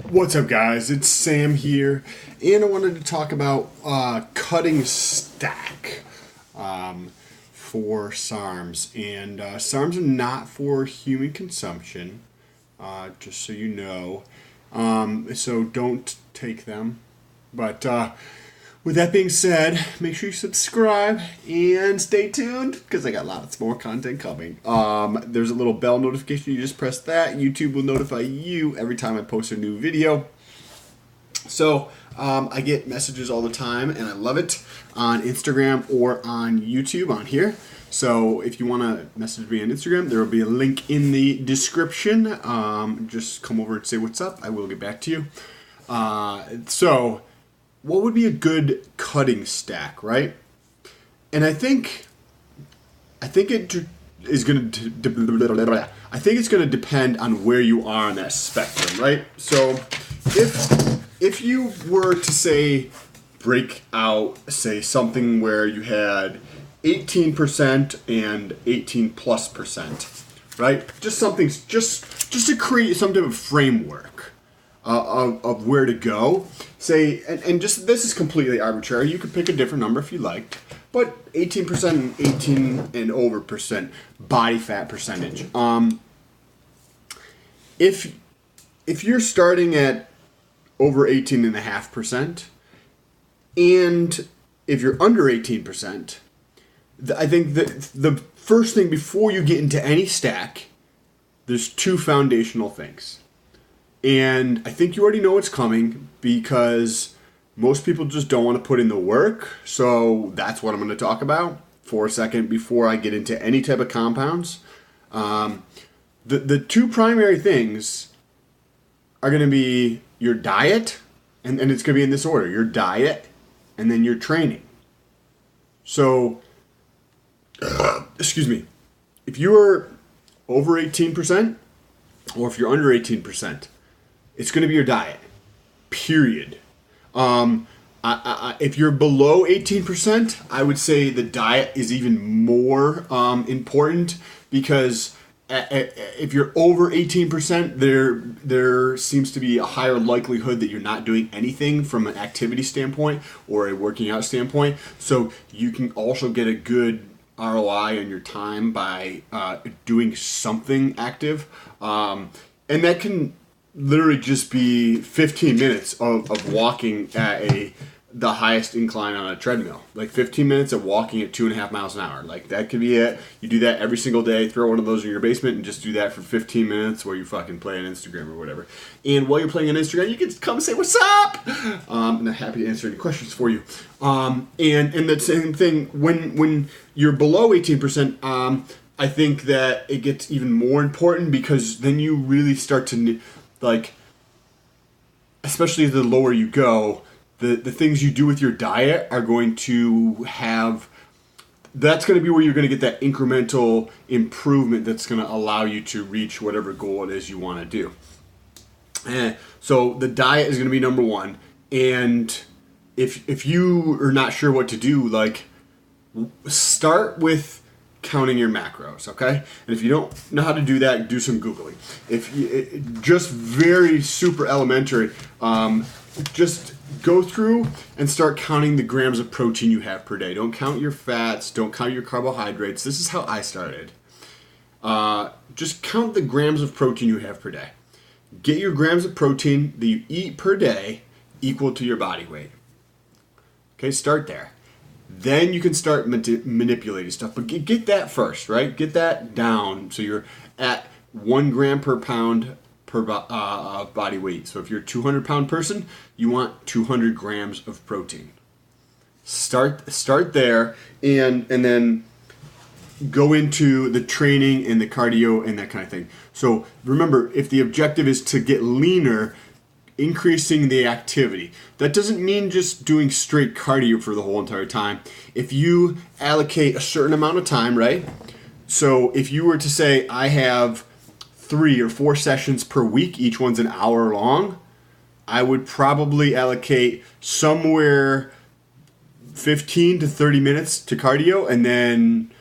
What's up, guys? It's Sam here, and I wanted to talk about cutting stack for SARMs. And SARMs are not for human consumption, just so you know. So don't take them. But with that being said, make sure you subscribe and stay tuned because I got lots more content coming. There's a little bell notification. You just press that. YouTube will notify you every time I post a new video. So I get messages all the time, and I love it on Instagram or on YouTube on here. So if you want to message me on Instagram, there will be a link in the description. Just come over and say what's up. I will get back to you. So what would be a good cutting stack, right? And I think it is going to I think it's going to depend on where you are on that spectrum, right? So if you were to say break out, say something where you had 18% and 18+%, right? Just something just to create some type of framework of where to go. Say, and just this is completely arbitrary. You could pick a different number if you liked, but 18% and 18 and over percent body fat percentage. If you're starting at over 18.5%, and if you're under 18%, I think that the first thing before you get into any stack, there's two foundational things. And I think you already know what's coming because most people just don't want to put in the work. So that's what I'm going to talk about for a second before I get into any type of compounds. The two primary things are going to be your diet, and it's going to be in this order: your diet, and then your training. So, excuse me, if you're over 18%, or if you're under 18%, it's going to be your diet, period. If you're below 18%, I would say the diet is even more important because if you're over 18%, there seems to be a higher likelihood that you're not doing anything from an activity standpoint or a working out standpoint. So you can also get a good ROI on your time by doing something active. And that can literally just be 15 minutes of walking at the highest incline on a treadmill. Like 15 minutes of walking at 2.5 miles an hour. Like that could be it. You do that every single day. Throw one of those in your basement and just do that for 15 minutes while you fucking play on Instagram or whatever. And while you're playing on Instagram, you can come and say, what's up? And I'm happy to answer any questions for you. And the same thing, when you're below 18%, I think that it gets even more important because then you really start to, like, especially the lower you go, the things you do with your diet are going to have, that's going to be where you're going to get that incremental improvement that's going to allow you to reach whatever goal it is you want to do. And so the diet is going to be number one. And if you are not sure what to do, like, start with counting your macros, okay? And if you don't know how to do that, do some Googling. If you, just very super elementary, just go through and start counting the grams of protein you have per day. Don't count your fats. Don't count your carbohydrates. This is how I started. Just count the grams of protein you have per day. Get your grams of protein that you eat per day equal to your body weight. Okay, start there. Then you can start manipulating stuff. But get that first, right? Get that down so you're at 1 gram per pound per body weight. So if you're a 200-pound person, you want 200 grams of protein. Start there, and then go into the training and the cardio and that kind of thing. So remember, if the objective is to get leaner, increasing the activity. That doesn't mean just doing straight cardio for the whole entire time. If you allocate a certain amount of time, right? So if you were to say, I have 3 or 4 sessions per week, each one's an hour long, I would probably allocate somewhere 15 to 30 minutes to cardio and then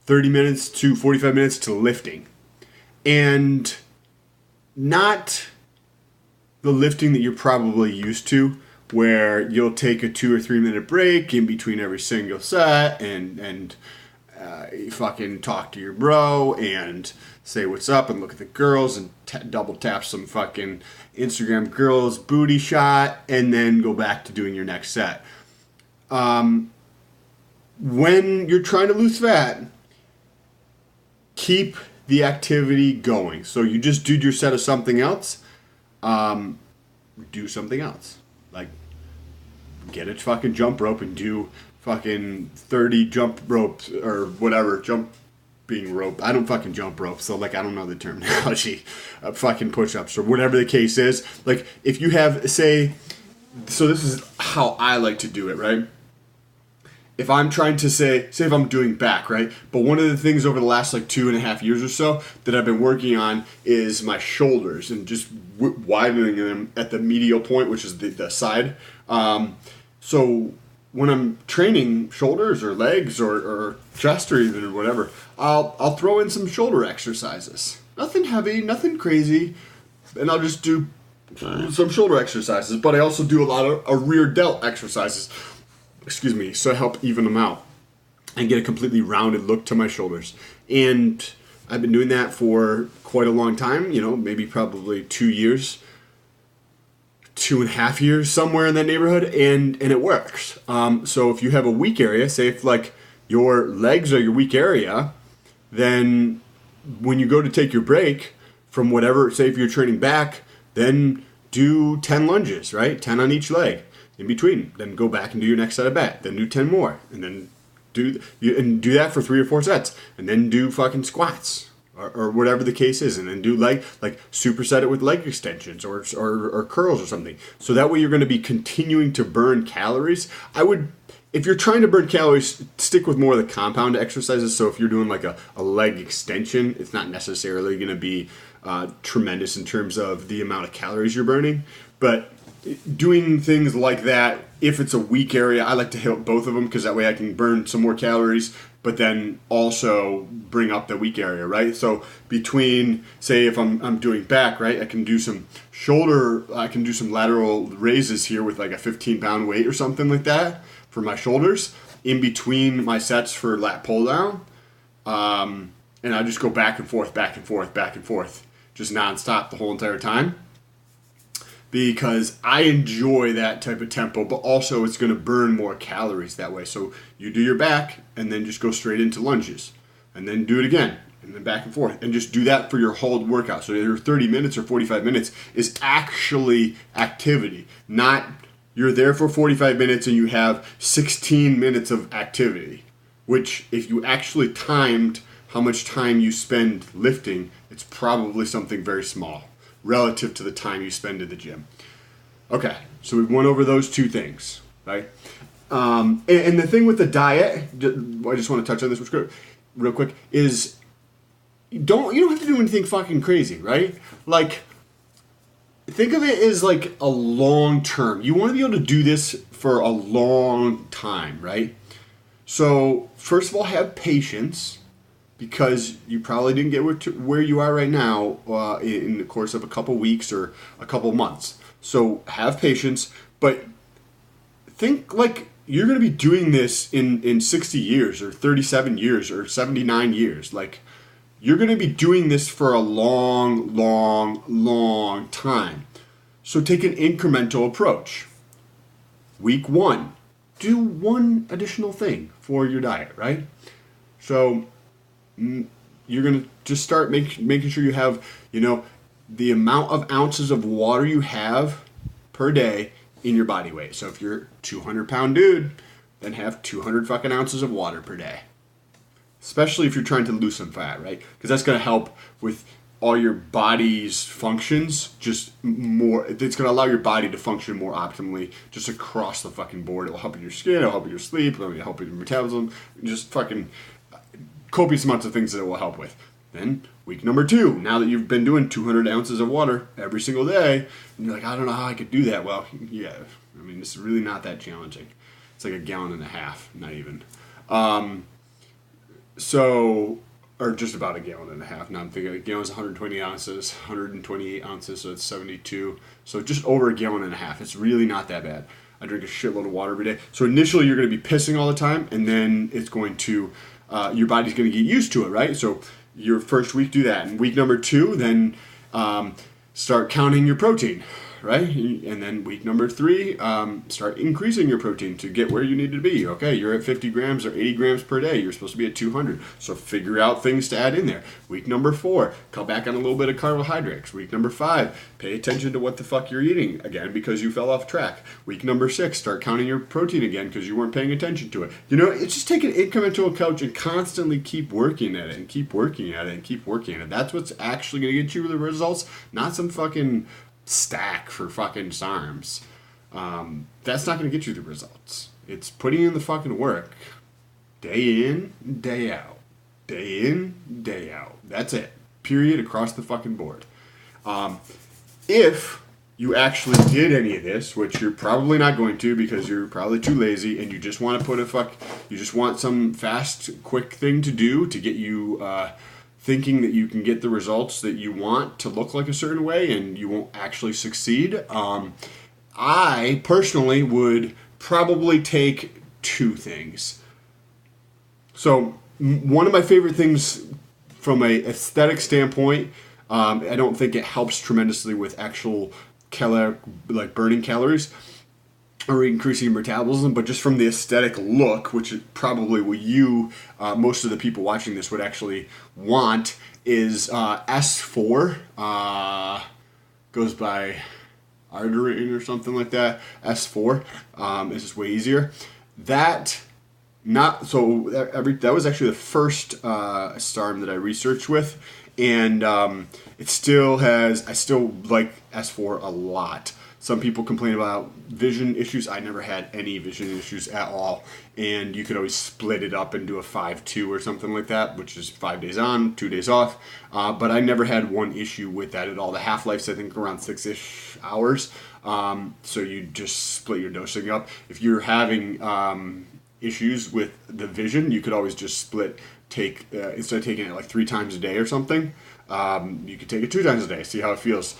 30 minutes to 45 minutes to lifting. And not the lifting that you're probably used to, where you'll take a 2 or 3 minute break in between every single set and you fucking talk to your bro and say what's up and look at the girls and double tap some fucking Instagram girls booty shot and then go back to doing your next set. When you're trying to lose fat, keep the activity going. So you just did your set of something else, do something else. Like, get a fucking jump rope and do fucking 30 jump ropes or whatever, jumping rope. I don't fucking jump rope, so like I don't know the terminology. Fucking push-ups or whatever the case is. Like if you have, say, so this is how I like to do it, right? If I'm trying to say if I'm doing back, right? But one of the things over the last like 2.5 years or so that I've been working on is my shoulders and just widening them at the medial point, which is the side. So when I'm training shoulders or legs or chest or even whatever, I'll throw in some shoulder exercises. Nothing heavy, nothing crazy, and I'll just do some shoulder exercises. But I also do a lot of rear delt exercises. Excuse me, so I help even them out and get a completely rounded look to my shoulders. And I've been doing that for quite a long time, maybe probably 2 years, 2.5 years, somewhere in that neighborhood, and it works. So if you have a weak area, say if like your legs are your weak area, then when you go to take your break from whatever, say if you're training back, then do 10 lunges, right? 10 on each leg. In between, then go back and do your next set of back, then do 10 more, and then do that for 3 or 4 sets, and then do fucking squats or whatever the case is, and then do like superset it with leg extensions or curls or something. So that way you're going to be continuing to burn calories. If you're trying to burn calories, stick with more of the compound exercises. So if you're doing like a leg extension, it's not necessarily going to be tremendous in terms of the amount of calories you're burning, but doing things like that, if it's a weak area, I like to hit both of them because that way I can burn some more calories, but then also bring up the weak area, right? So between, say, if I'm doing back, right, I can do some lateral raises here with like a 15-pound weight or something like that for my shoulders in between my sets for lat pull down, and I just go back and forth, just nonstop the whole entire time. Because I enjoy that type of tempo, but also it's going to burn more calories that way. So you do your back and then just go straight into lunges and then do it again and then back and forth and just do that for your whole workout. So either 30 minutes or 45 minutes is actually activity, not you're there for 45 minutes and you have 16 minutes of activity, which if you actually timed how much time you spend lifting, it's probably something very small relative to the time you spend in the gym. Okay, so we went over those two things, right? And the thing with the diet, I just want to touch on this real quick, is you don't have to do anything fucking crazy, right? Like, think of it as like a long term. You want to be able to do this for a long time, right? So first of all, have patience, because you probably didn't get where you are right now in the course of a couple weeks or a couple months. So have patience, but think like you're going to be doing this in 60 years or 37 years or 79 years. Like, you're going to be doing this for a long, long, long time. So take an incremental approach. Week 1, do one additional thing for your diet, right? So you're going to just start making sure you have, the amount of ounces of water you have per day in your body weight. So if you're a 200-pound dude, then have 200 fucking ounces of water per day. Especially if you're trying to lose some fat, right? Because that's going to help with all your body's functions just more. It's going to allow your body to function more optimally just across the fucking board. It will help with your skin, it will help with your sleep, it will help with your metabolism, just fucking copious amounts of things that it will help with. Then week number 2, now that you've been doing 200 ounces of water every single day, and you're like, I don't know how I could do that. Well, yeah, I mean, it's really not that challenging. It's like 1.5 gallons, not even. So or just about a gallon and a half. Now I'm thinking a gallon's 120 ounces, 128 ounces, so it's 72. So just over a gallon and a half. It's really not that bad. I drink a shitload of water every day. So initially you're going to be pissing all the time, and then it's going to, your body's going to get used to it, right? So your first week, do that. And week number 2, then start counting your protein, right? And then week number 3, start increasing your protein to get where you need to be. Okay, you're at 50 grams or 80 grams per day. You're supposed to be at 200. So figure out things to add in there. Week number 4, cut back on a little bit of carbohydrates. Week number 5, pay attention to what the fuck you're eating again because you fell off track. Week number 6, start counting your protein again because you weren't paying attention to it. You know, it's just take an incremental approach and constantly keep working at it and keep working at it and keep working at it. That's what's actually going to get you the results, not some fucking stack for fucking SARMs. That's not going to get you the results. It's putting in the fucking work. Day in, day out. Day in, day out. That's it. Period, across the fucking board. If you actually did any of this, which you're probably not going to because you're probably too lazy and you just want to you just want some fast, quick thing to do to get you thinking that you can get the results that you want to look like a certain way and you won't actually succeed. I personally would probably take 2 things. So one of my favorite things from a aesthetic standpoint, I don't think it helps tremendously with actual burning calories or increasing your metabolism, but just from the aesthetic look, which is probably what most of the people watching this would actually want, is S4. Goes by Arterin or something like that. S4 is just way easier. That was actually the first SARM that I researched with, and I still like S4 a lot. Some people complain about vision issues. I never had any vision issues at all. And you could always split it up into a 5-2 or something like that, which is 5 days on, 2 days off. But I never had one issue with that at all. The half-life's, I think, around 6-ish hours. So you just split your dosing up. If you're having issues with the vision, you could always just instead of taking it like 3 times a day or something, you could take it 2 times a day, see how it feels,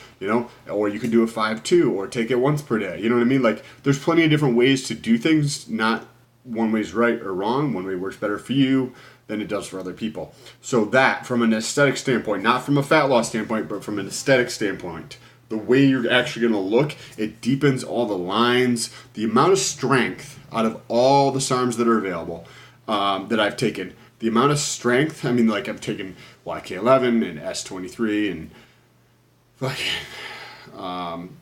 or you could do a 5-2 or take it once per day. You know what I mean? Like, there's plenty of different ways to do things. Not one way's right or wrong. One way works better for you than it does for other people. So that, from an aesthetic standpoint, not from a fat loss standpoint, but from an aesthetic standpoint, the way you're actually going to look, it deepens all the lines. The amount of strength out of all the SARMs that are available that I've taken, the amount of strength, I mean, like, I've taken YK11 and S23 and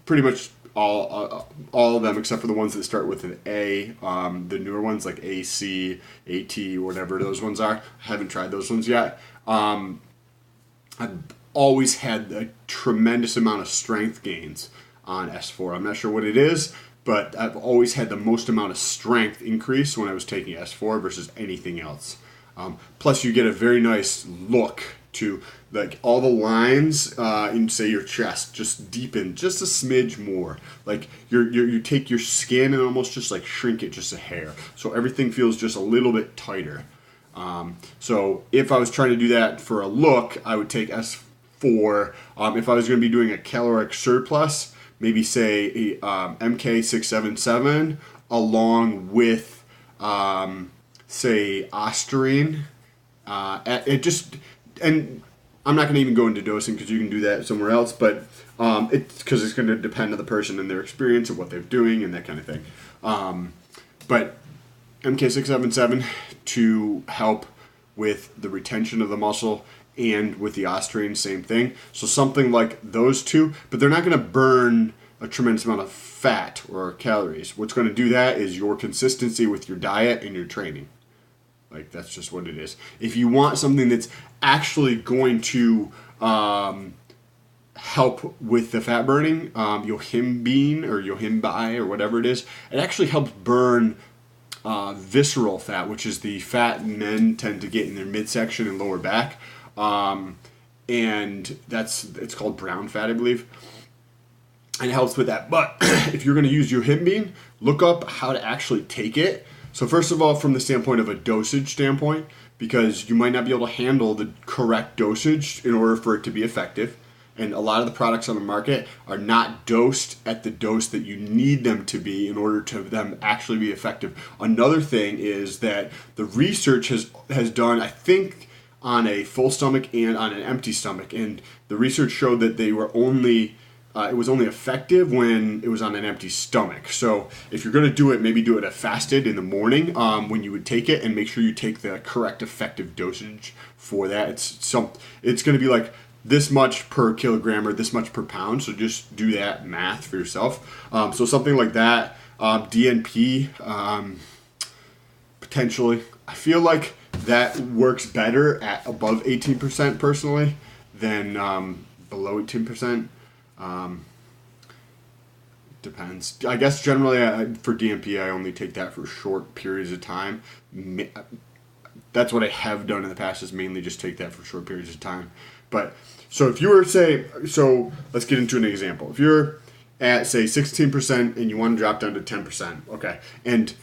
pretty much all of them except for the ones that start with an A. The newer ones like AC, AT, whatever those ones are. I haven't tried those ones yet. I've always had a tremendous amount of strength gains on S4. I'm not sure what it is, but I've always had the most amount of strength increase when I was taking S4 versus anything else. Plus, you get a very nice look to, like, all the lines in, say, your chest just deepen just a smidge more. Like, you take your skin and almost just like shrink it just a hair, so everything feels just a little bit tighter. So if I was trying to do that for a look, I would take S4. If I was going to be doing a caloric surplus, maybe say MK677 along with say Osterine. And I'm not going to even go into dosing because you can do that somewhere else, but because it's going to depend on the person and their experience and what they're doing and that kind of thing. But MK677 to help with the retention of the muscle, and with the Osterine, same thing. So something like those two, but they're not going to burn a tremendous amount of fat or calories. What's going to do that is your consistency with your diet and your training. Like, that's just what it is. If you want something that's actually going to help with the fat burning, yohimbine or yohimbi or whatever it is, it actually helps burn visceral fat, which is the fat men tend to get in their midsection and lower back. And it's called brown fat, I believe. And it helps with that. But if you're going to use yohimbine, look up how to actually take it So first of all, from the standpoint of a dosage standpoint, because you might not be able to handle the correct dosage in order for it to be effective. And a lot of the products on the market are not dosed at the dose that you need them to be in order to them actually be effective. Another thing is that the research has done, I think, on a full stomach and on an empty stomach, and the research showed that they were only it was only effective when it was on an empty stomach. So if you're going to do it, maybe do it fasted in the morning when you would take it, and make sure you take the correct effective dosage for that. It's going to be like this much per kilogram or this much per pound. So just do that math for yourself. So something like that, DNP, potentially. I feel like that works better at above 18% personally than below 18%. Depends. I guess generally for DNP, I only take that for short periods of time. That's what I have done in the past, is mainly just take that for short periods of time. But so if you were so let's get into an example. If you're at say 16% and you want to drop down to 10%, okay, and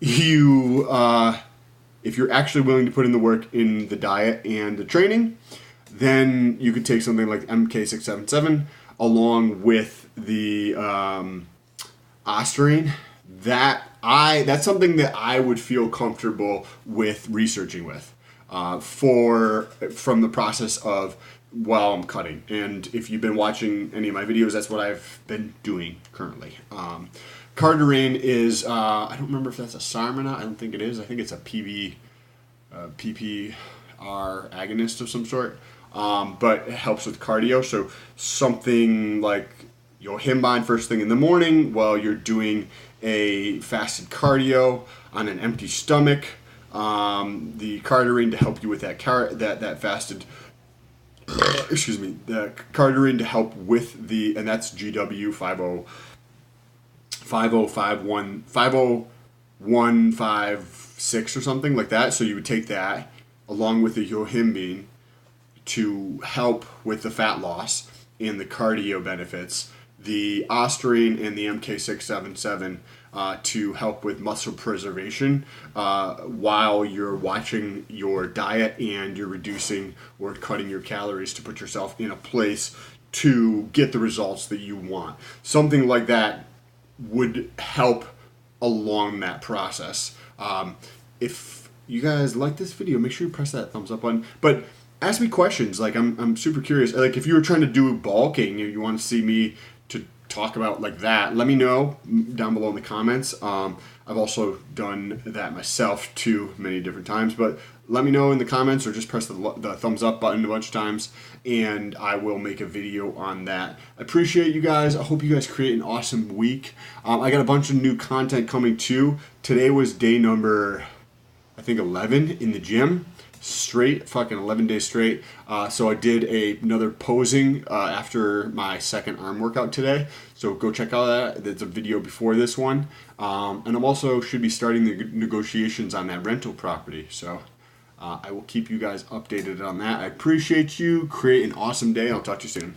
you if you're actually willing to put in the work in the diet and the training, then you could take something like MK677 along with the ostarine. That's something that I would feel comfortable with researching with from the process of while I'm cutting. And if you've been watching any of my videos, that's what I've been doing currently. Cardarine is I don't remember if that's a SARM or not. I don't think it is. I think it's a PPR agonist of some sort. But it helps with cardio. So something like yohimbine first thing in the morning while you're doing a fasted cardio on an empty stomach. The cardarine to help you with that fasted. Excuse me. The cardarine to help with and that's GW 50156 or something like that. So you would take that along with the yohimbine to help with the fat loss and the cardio benefits, the ostarine and the MK677 to help with muscle preservation while you're watching your diet and you're reducing or cutting your calories to put yourself in a place to get the results that you want. Something like that would help along that process. If you guys like this video, make sure you press that thumbs up button. But ask me questions. Like I'm super curious. Like if you were trying to do bulking, you want to see me to talk about like that, let me know down below in the comments. I've also done that myself too many different times, but let me know in the comments or just press the thumbs up button a bunch of times and I will make a video on that. I appreciate you guys. I hope you guys create an awesome week. I got a bunch of new content coming too. Today was day number, I think 11 in the gym. Straight, fucking 11 days straight. So I did another posing after my second arm workout today. So go check out that. There's a video before this one. And I'm also should be starting the negotiations on that rental property. So I will keep you guys updated on that. I appreciate you. Create an awesome day. I'll talk to you soon.